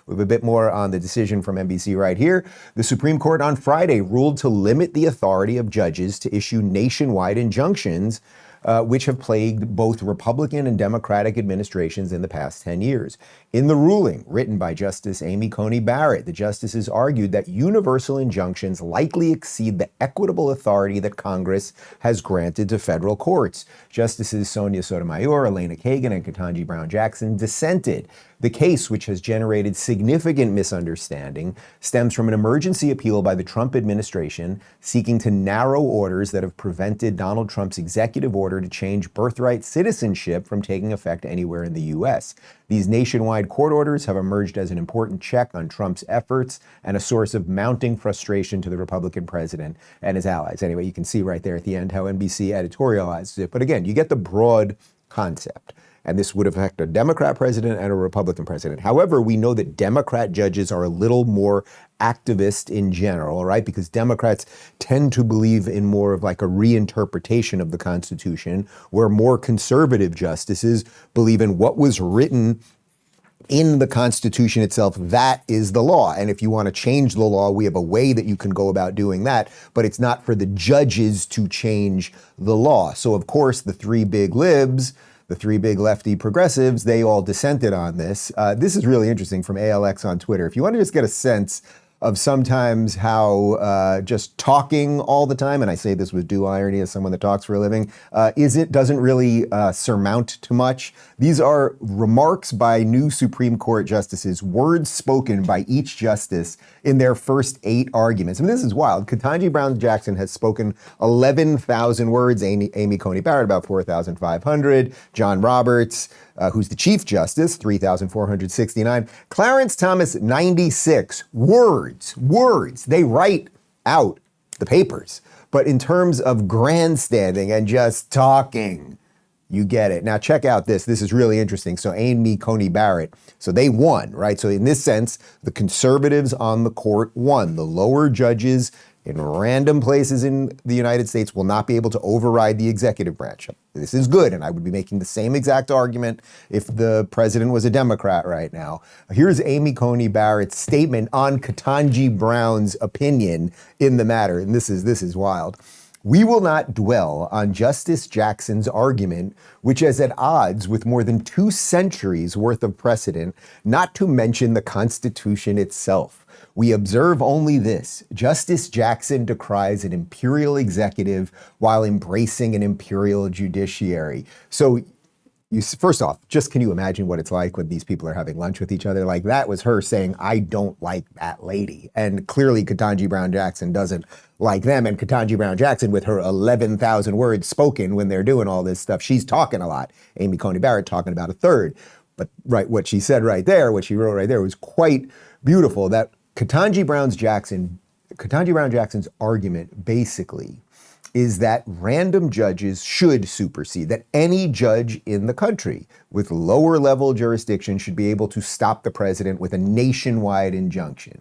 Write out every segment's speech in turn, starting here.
We have a bit more on the decision from NBC right here. The Supreme Court on Friday ruled to limit the authority of judges to issue nationwide injunctions, which have plagued both Republican and Democratic administrations in the past 10 years. In the ruling, written by Justice Amy Coney Barrett, the justices argued that universal injunctions likely exceed the equitable authority that Congress has granted to federal courts. Justices Sonia Sotomayor, Elena Kagan, and Ketanji Brown Jackson dissented. The case, which has generated significant misunderstanding, stems from an emergency appeal by the Trump administration seeking to narrow orders that have prevented Donald Trump's executive order to change birthright citizenship from taking effect anywhere in the U.S. These nationwide court orders have emerged as an important check on Trump's efforts and a source of mounting frustration to the Republican president and his allies. Anyway, you can see right there at the end how NBC editorializes it. But again, you get the broad concept. And this would affect a Democrat president and a Republican president. However, we know that Democrat judges are a little more activist in general, right? Because Democrats tend to believe in more of like a reinterpretation of the Constitution, where more conservative justices believe in what was written in the Constitution itself. That is the law. And if you want to change the law, we have a way that you can go about doing that, but it's not for the judges to change the law. So of course, the three big libs, the three big lefty progressives, they all dissented on this. This is really interesting from ALX on Twitter. If you want to just get a sense of sometimes how just talking all the time, and I say this with due irony as someone that talks for a living, doesn't really surmount too much. These are remarks by new Supreme Court justices, words spoken by each justice in their first 8 arguments. I mean, this is wild. Ketanji Brown Jackson has spoken 11,000 words, Amy Coney Barrett about 4,500, John Roberts, who's the Chief Justice, 3,469. Clarence Thomas, 96 words. They write out the papers. But in terms of grandstanding and just talking, you get it. Now check out this. This is really interesting. So Amy Coney Barrett, so they won, right? So in this sense, the conservatives on the court won. The lower judges in random places in the United States will not be able to override the executive branch. This is good, and I would be making the same exact argument if the president was a Democrat right now. Here's Amy Coney Barrett's statement on Ketanji Brown's opinion in the matter, and this is wild. We will not dwell on Justice Jackson's argument, which is at odds with more than 2 centuries worth of precedent, not to mention the Constitution itself. We observe only this: Justice Jackson decries an imperial executive while embracing an imperial judiciary. So first off, just can you imagine what it's like when these people are having lunch with each other? Like, that was her saying, I don't like that lady. And clearly Ketanji Brown Jackson doesn't like them. And Ketanji Brown Jackson, with her 11,000 words spoken when they're doing all this stuff, she's talking a lot. Amy Coney Barrett talking about a third. But right, what she said right there, what she wrote right there was quite beautiful. That Ketanji Brown Jackson's argument basically is that random judges should supersede, that any judge in the country with lower level jurisdiction should be able to stop the president with a nationwide injunction.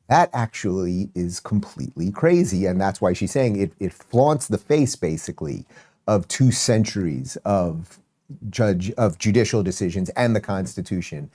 That actually is completely crazy. And that's why she's saying it flaunts the face, basically, of 2 centuries of judicial decisions and the Constitution.